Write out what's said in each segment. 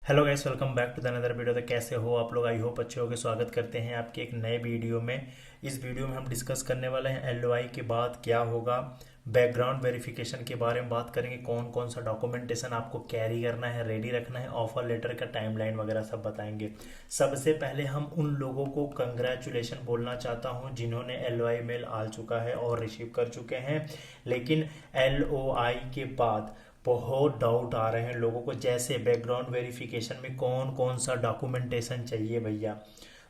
Hello guys, welcome back to the another video. तो कैसे हो आप लोग? आई होप अच्छे होगे। स्वागत करते हैं आपके एक नए वीडियो में। इस वीडियो में हम डिस्कस करने वाले हैं एलओआई के बाद क्या होगा, बैकग्राउंड वेरिफिकेशन के बारे में बात करेंगे। कौन कौन सा डॉक्यूमेंटेशन आपको कैरी करना है, रेडी रखना है, ऑफर लेटर का टाइमलाइन वगैरह सब बताएंगे। सबसे पहले हम उन लोगों को कंग्रेचुलेशन बोलना चाहता हूं जिन्होंने एलओआई मेल आ चुका है और रिसीव कर चुके हैं। लेकिन एलओआई के बाद बहुत डाउट आ रहे हैं लोगों को, जैसे बैकग्राउंड वेरिफिकेशन में कौन कौन सा डॉक्यूमेंटेशन चाहिए भैया।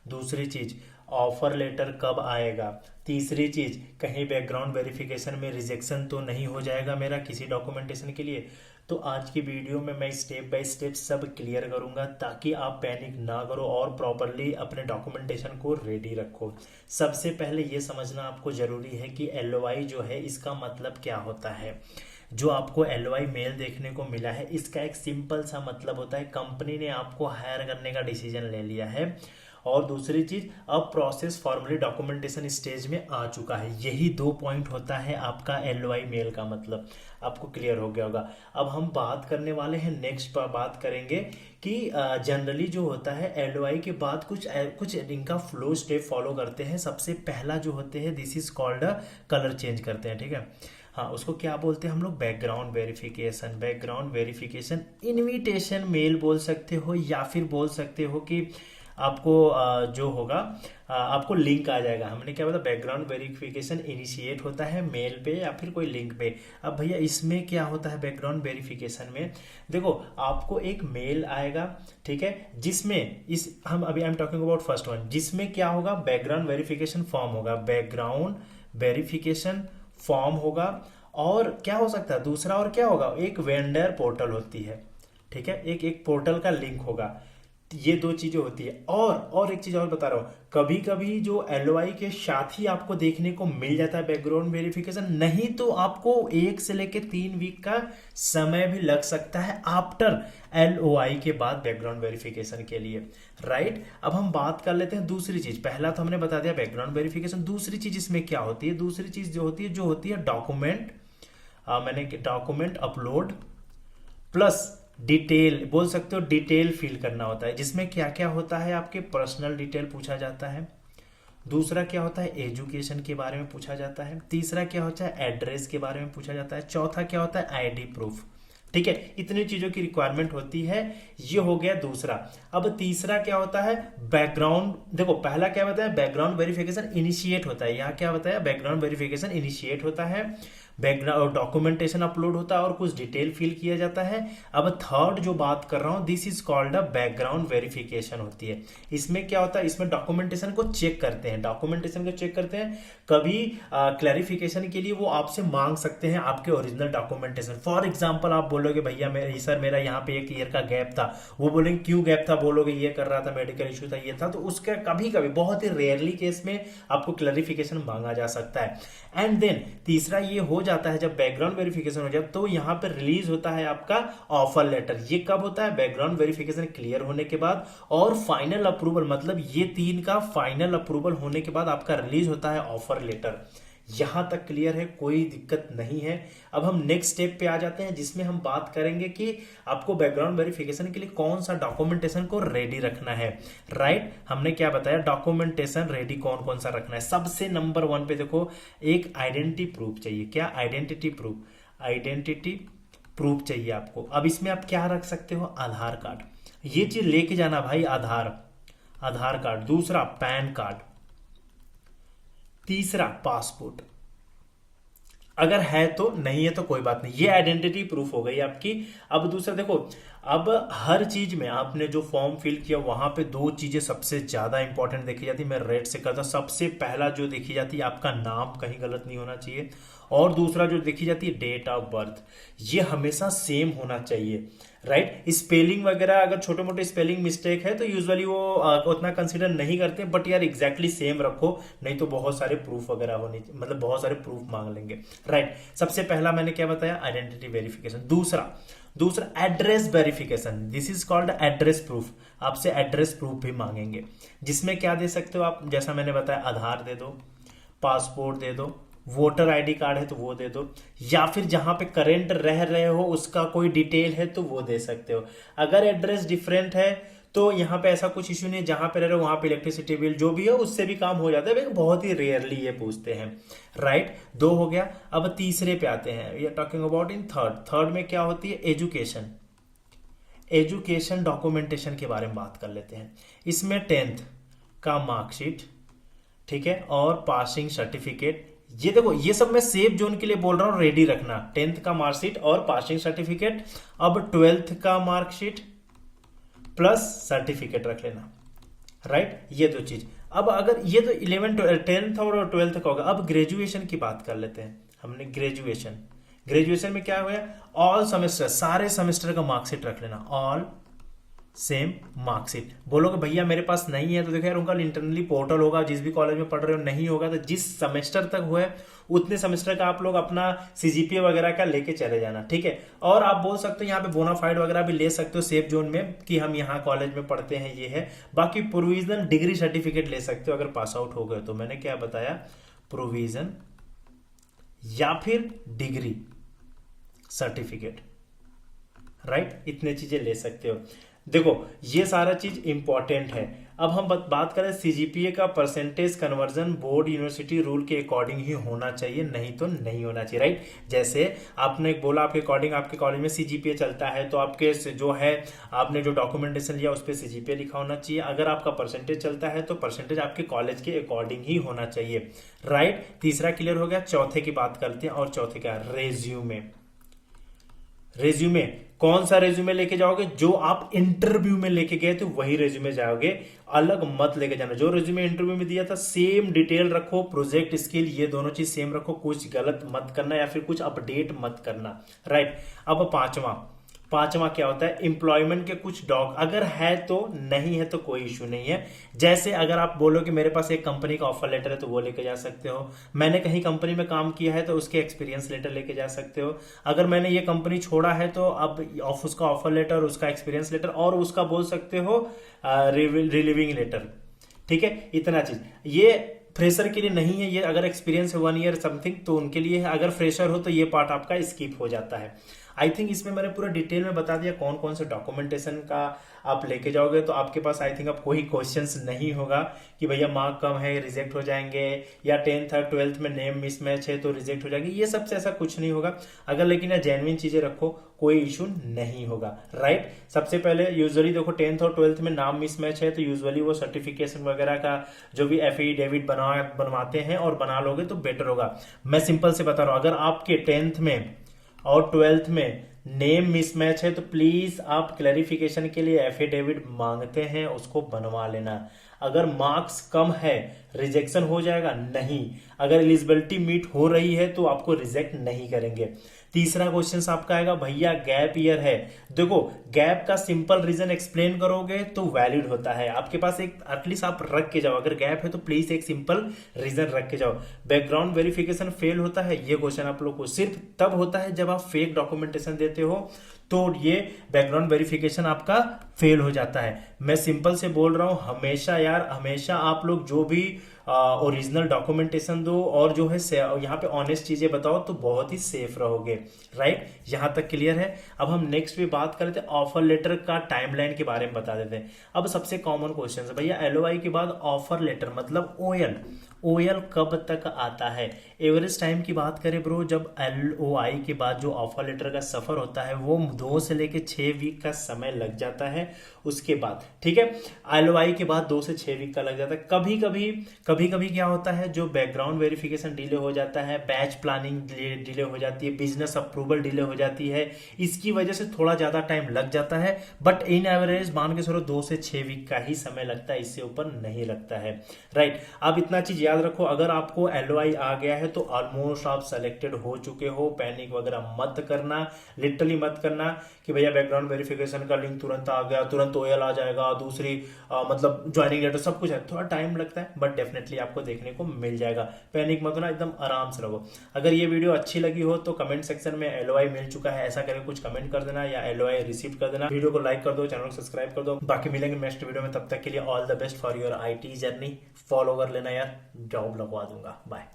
दूसरी चीज, ऑफर लेटर कब आएगा। तीसरी चीज, कहीं बैकग्राउंड वेरिफिकेशन में रिजेक्शन तो नहीं हो जाएगा मेरा किसी डॉक्यूमेंटेशन के लिए। तो आज की वीडियो में मैं स्टेप बाय स्टेप सब क्लियर करूंगा ताकि आप पैनिक ना करो और प्रॉपरली अपने डॉक्यूमेंटेशन को रेडी रखो। सबसे पहले ये समझना आपको जरूरी है कि एलओआई जो है इसका मतलब क्या होता है। जो आपको एलओआई मेल देखने को मिला है, इसका एक सिंपल सा मतलब होता है कंपनी ने आपको हायर करने का डिसीजन ले लिया है। और दूसरी चीज, अब प्रोसेस फॉर्मली डॉक्यूमेंटेशन स्टेज में आ चुका है। यही दो पॉइंट होता है आपका एलओआई मेल का मतलब। आपको क्लियर हो गया होगा। अब हम बात करने वाले हैं, नेक्स्ट पर बात करेंगे कि जनरली जो होता है एलओआई के बाद कुछ कुछ इनका फ्लो स्टेप फॉलो करते हैं। सबसे पहला जो होते हैं, this is called colour change करते हैं, ठीक है। हाँ, उसको क्या बोलते हैं हम लोग? Background verification. Background verification invitation mail बोल सकते हो, या फिर बोल सकते हो कि आपको जो होगा आपको लिंक आ जाएगा। हमने क्या बोला? बैकग्राउंड वेरिफिकेशन इनिशिएट होता है मेल पे या फिर कोई लिंक पे। अब भैया इसमें क्या होता है बैकग्राउंड वेरिफिकेशन में? देखो, आपको एक मेल आएगा, ठीक है, जिसमें इस हम अभी I am talking about first one, जिसमें क्या होगा? बैकग्राउंड वेरिफिकेशन फॉर्म होगा। बैकग्राउंड वेरिफिकेशन फॉर्म होगा। और क्या हो सकता है दूसरा? और क्या होगा? एक वेंडर पोर्टल होती है, ठीक है, एक एक पोर्टल का लिंक होगा। ये दो चीजें होती है। और एक चीज और बता रहा हूं, कभी कभी जो एलओआई के साथ ही आपको देखने को मिल जाता है बैकग्राउंड वेरिफिकेशन, नहीं तो आपको 1 से लेकर 3 वीक का समय भी लग सकता है आफ्टर एलओआई के बाद बैकग्राउंड वेरिफिकेशन के लिए, राइट। अब हम बात कर लेते हैं दूसरी चीज। पहला तो हमने बता दिया बैकग्राउंड वेरिफिकेशन। दूसरी चीज इसमें क्या होती है? दूसरी चीज जो होती है डॉक्यूमेंट, मैंने डॉक्यूमेंट अपलोड प्लस डिटेल बोल सकते हो। डिटेल फिल करना होता है, जिसमें क्या क्या होता है? आपके पर्सनल डिटेल पूछा जाता है। दूसरा क्या होता है? एजुकेशन के बारे में पूछा जाता है। तीसरा क्या होता है? एड्रेस के बारे में पूछा जाता है। चौथा क्या होता है? आईडी प्रूफ, ठीक है। इतनी चीजों की रिक्वायरमेंट होती है। ये हो गया दूसरा। अब तीसरा क्या होता है? बैकग्राउंड। देखो, पहला क्या बताया? बैकग्राउंड वेरिफिकेशन इनिशिएट होता है। यहाँ क्या बताया? बैकग्राउंड वेरिफिकेशन इनिशिएट होता है, बैकग्राउंड डॉक्यूमेंटेशन अपलोड होता है और कुछ डिटेल फिल किया जाता है। अब थर्ड जो बात कर रहा हूं, this is called a background verification होती है। इसमें क्या होता है? इसमें डॉक्यूमेंटेशन को चेक करते हैं। डॉक्यूमेंटेशन को चेक करते हैं। कभी क्लैरिफिकेशन के लिए वो आपसे मांग सकते हैं आपके ओरिजिनल डॉक्यूमेंटेशन। फॉर एग्जाम्पल, आप बोलोगे भैया सर मेरा यहाँ पे 1 ईयर का गैप था। वो बोलेंगे क्यों गैप था? बोलोगे ये कर रहा था, मेडिकल इशू था, ये था। तो उसका कभी कभी, बहुत ही रेयरली केस में आपको क्लैरिफिकेशन मांगा जा सकता है। एंड देन तीसरा ये हो जाता है, जब बैकग्राउंड वेरिफिकेशन हो जाए तो यहां पर रिलीज होता है आपका ऑफर लेटर। ये कब होता है? बैकग्राउंड वेरिफिकेशन क्लियर होने के बाद और फाइनल अप्रूवल, मतलब ये 3 का फाइनल अप्रूवल होने के बाद आपका रिलीज होता है ऑफर लेटर। यहां तक क्लियर है? कोई दिक्कत नहीं है। अब हम नेक्स्ट स्टेप पे आ जाते हैं, जिसमें हम बात करेंगे कि आपको बैकग्राउंड वेरिफिकेशन के लिए कौन सा डॉक्यूमेंटेशन को रेडी रखना है, राइट। हमने क्या बताया? डॉक्यूमेंटेशन रेडी कौन कौन सा रखना है। सबसे नंबर 1 पे देखो, एक आइडेंटिटी प्रूफ चाहिए। क्या? Identity proof. आइडेंटिटी प्रूफ चाहिए आपको। अब इसमें आप क्या रख सकते हो? आधार कार्ड। ये चीज लेके जाना भाई, आधार कार्ड। दूसरा पैन कार्ड। तीसरा पासपोर्ट, अगर है तो, नहीं है तो कोई बात नहीं। ये आइडेंटिटी प्रूफ हो गई आपकी। अब दूसरा देखो, अब हर चीज में आपने जो फॉर्म फिल किया वहां पे 2 चीजें सबसे ज्यादा इंपॉर्टेंट देखी जाती है। मैं रेड से करता। सबसे पहला जो देखी जाती है, आपका नाम कहीं गलत नहीं होना चाहिए। और दूसरा जो देखी जाती है, डेट ऑफ बर्थ। ये हमेशा सेम होना चाहिए, राइट। स्पेलिंग वगैरह अगर छोटे मोटे स्पेलिंग मिस्टेक है तो यूजुअली वो उतना कंसीडर नहीं करते, बट यार एग्जैक्टली सेम रखो, नहीं तो बहुत सारे प्रूफ वगैरह होने, मतलब बहुत सारे प्रूफ मांग लेंगे, राइट। सबसे पहला मैंने क्या बताया? Identity verification. दूसरा address verification. This is called address proof. आपसे एड्रेस प्रूफ भी मांगेंगे, जिसमें क्या दे सकते हो आप? जैसा मैंने बताया, आधार दे दो, पासपोर्ट दे दो, वोटर आईडी कार्ड है तो वो दे दो, या फिर जहां पे करेंट रह रहे हो उसका कोई डिटेल है तो वो दे सकते हो। अगर एड्रेस डिफरेंट है तो यहाँ पे ऐसा कुछ इश्यू नहीं, जहां पे रह रहे हो वहां पे इलेक्ट्रिसिटी बिल जो भी है उससे भी काम हो जाता है, लेकिन बहुत ही रेयरली ये पूछते हैं, राइट। दो हो गया। अब तीसरे पे आते हैं, we are talking about in third में क्या होती है, एजुकेशन डॉक्यूमेंटेशन के बारे में बात कर लेते हैं। इसमें 10th का मार्कशीट, ठीक है, और पासिंग सर्टिफिकेट। ये देखो, ये सब मैं सेफ जोन के लिए बोल रहा हूं, रेडी रखना। 10th का मार्कशीट और पासिंग सर्टिफिकेट। अब 12th का मार्कशीट प्लस सर्टिफिकेट रख लेना, राइट। ये दो चीज। अब अगर ये तो 10th और 12th का होगा। अब ग्रेजुएशन की बात कर लेते हैं। हमने ग्रेजुएशन में क्या हुआ, ऑल सेमेस्टर, सारे सेमेस्टर का मार्कशीट रख लेना, ऑल सेम मार्कशीट। बोलोगे भैया मेरे पास नहीं है, तो देखो यार उनका इंटरनली पोर्टल होगा, जिस भी कॉलेज में पढ़ रहे हो, नहीं होगा तो जिस सेमेस्टर तक हुआ है उतने सेमेस्टर का आप लोग अपना सीजीपीए वगैरह का लेके चले जाना, ठीक है। और आप बोल सकते हो यहाँ पे बोनाफाइड वगैरह भी ले सकते हो सेफ जोन में, कि हम यहाँ कॉलेज में पढ़ते हैं, ये है। बाकी प्रोविजनल डिग्री सर्टिफिकेट ले सकते हो अगर पास आउट हो गए तो। मैंने क्या बताया, प्रोविजन या फिर डिग्री सर्टिफिकेट, राइट। इतने चीजें ले सकते हो। देखो ये सारा चीज इंपॉर्टेंट है। अब हम बात करें सीजीपीए का percentage conversion board university rule के अकॉर्डिंग ही होना चाहिए, नहीं तो नहीं होना चाहिए, राइट। जैसे आपने बोला आपके अकॉर्डिंग आपके कॉलेज में सीजीपीए चलता है, तो आपके जो है आपने जो डॉक्यूमेंटेशन लिया उस पर सीजीपीए लिखा होना चाहिए। अगर आपका परसेंटेज चलता है तो परसेंटेज आपके कॉलेज के अकॉर्डिंग ही होना चाहिए, राइट। तीसरा क्लियर हो गया। चौथे की बात करते हैं, और चौथे क्या, रेज्यूमे। कौन सा रेज्यूमे लेके जाओगे, जो आप इंटरव्यू में लेके गए तो वही रेज्यूमे जाओगे, अलग मत लेके जाना। जो रेज्यूमे इंटरव्यू में दिया था सेम डिटेल रखो, प्रोजेक्ट स्किल ये दोनों चीज सेम रखो, कुछ गलत मत करना या फिर कुछ अपडेट मत करना, राइट। अब पांचवा क्या होता है, एम्प्लॉयमेंट के कुछ डॉग, अगर है तो, नहीं है तो कोई इश्यू नहीं है। जैसे अगर आप बोलो कि मेरे पास एक कंपनी का ऑफर लेटर है तो वो लेके जा सकते हो। मैंने कहीं कंपनी में काम किया है तो उसके एक्सपीरियंस लेटर लेके जा सकते हो। अगर मैंने ये कंपनी छोड़ा है तो अब उसका ऑफर लेटर, उसका एक्सपीरियंस लेटर, और उसका बोल सकते हो रिलीविंग लेटर, ठीक है। इतना चीज ये फ्रेशर के लिए नहीं है, ये अगर एक्सपीरियंस है 1 ईयर समथिंग तो उनके लिए है। अगर फ्रेशर हो तो ये पार्ट आपका स्किप हो जाता है। आई थिंक इसमें मैंने पूरा डिटेल में बता दिया कौन कौन से डॉक्यूमेंटेशन का आप लेके जाओगे, तो आपके पास आई थिंक अब कोई क्वेश्चंस नहीं होगा कि भैया मार्क कम है रिजेक्ट हो जाएंगे, या 10th और 12th में नेम मिसमैच है तो रिजेक्ट हो जाएगी। ये सबसे ऐसा कुछ नहीं होगा। अगर लेकिन जेन्युइन चीजें रखो कोई इशू नहीं होगा, राइट। सबसे पहले यूजुअली देखो 10th और 12th में नाम मिसमैच है तो यूजुअली वो सर्टिफिकेशन वगैरह का जो भी एफिडेविट बनवाते हैं और बना लोगे तो बेटर होगा। मैं सिंपल से बता रहा हूं, अगर आपके 10th में और 12th में नेम मिसमैच है तो प्लीज आप क्लैरिफिकेशन के लिए एफिडेविट मांगते हैं, उसको बनवा लेना। अगर मार्क्स कम है रिजेक्शन हो जाएगा नहीं, अगर एलिजिबिलिटी मीट हो रही है तो आपको रिजेक्ट नहीं करेंगे। तीसरा क्वेश्चन आपका आएगा भैया गैप ईयर है। देखो गैप का सिंपल रीजन एक्सप्लेन करोगे तो वैलिड होता है। आपके पास एक एटलीस्ट आप रख के जाओ, अगर गैप है तो प्लीज एक सिंपल रीजन रख के जाओ। बैकग्राउंड वेरिफिकेशन फेल होता है, ये क्वेश्चन आप लोग को सिर्फ तब होता है जब आप फेक डॉक्यूमेंटेशन देते हो, तो ये बैकग्राउंड वेरिफिकेशन आपका फेल हो जाता है। मैं सिंपल से बोल रहा हूं, हमेशा यार हमेशा आप लोग जो भी ओरिजिनल डॉक्यूमेंटेशन दो और जो है यहाँ पे ऑनेस्ट चीजें बताओ तो बहुत ही सेफ रहोगे, राइट। यहां तक क्लियर है। अब हम नेक्स्ट भी बात करते हैं ऑफर लेटर का टाइमलाइन के बारे में बता देते हैं। अब सबसे कॉमन क्वेश्चन है भैया एलओआई के बाद ऑफर लेटर मतलब ओएल कब तक आता है। एवरेज टाइम की बात करें ब्रो, जब एलओआई के बाद जो ऑफर लेटर का सफर होता है वो 2 से लेके 6 वीक का समय लग जाता है उसके बाद, ठीक है। एलओआई के बाद 2 से 6 वीक का लग जाता है। कभी कभी क्या होता है, जो बैकग्राउंड वेरिफिकेशन डिले हो जाता है, बैच प्लानिंग डिले हो जाती है, बिजनेस अप्रूवल डिले हो जाती है, इसकी वजह से थोड़ा ज्यादा टाइम लग जाता है। बट इन एवरेज मान के चलो 2 से 6 वीक का ही समय लगता है, इससे ऊपर नहीं लगता है, राइट। अब इतना चीज याद रखो, अगर आपको एलओआई आ गया है तो ऑलमोस्ट आप सेलेक्टेड हो चुके हो। पैनिक वगैरह मत करना, लिटरली मत करना कि भैया बैकग्राउंड वेरिफिकेशन का लिंक तुरंत आ गया, तुरंत ओएल आ जाएगा, दूसरी मतलब ज्वाइनिंग लेटर सब कुछ है। थोड़ा टाइम लगता है बट डेफिनेटली आपको देखने को मिल जाएगा। पैनिक मत होना, एकदम आराम से रहो। अगर ये वीडियो अच्छी लगी हो तो कमेंट सेक्शन में एलओआई मिल चुका है ऐसा करके कुछ कमेंट कर देना, या एलओआई रिसीव कर देना। वीडियो को लाइक कर दो, चैनल को सब्सक्राइब कर दो। बाकी मिलेंगे नेक्स्ट वीडियो में, तब तक के लिए all the best for your IT journey. Follow कर लेना यार, जॉब लगवा दूंगा। बाय।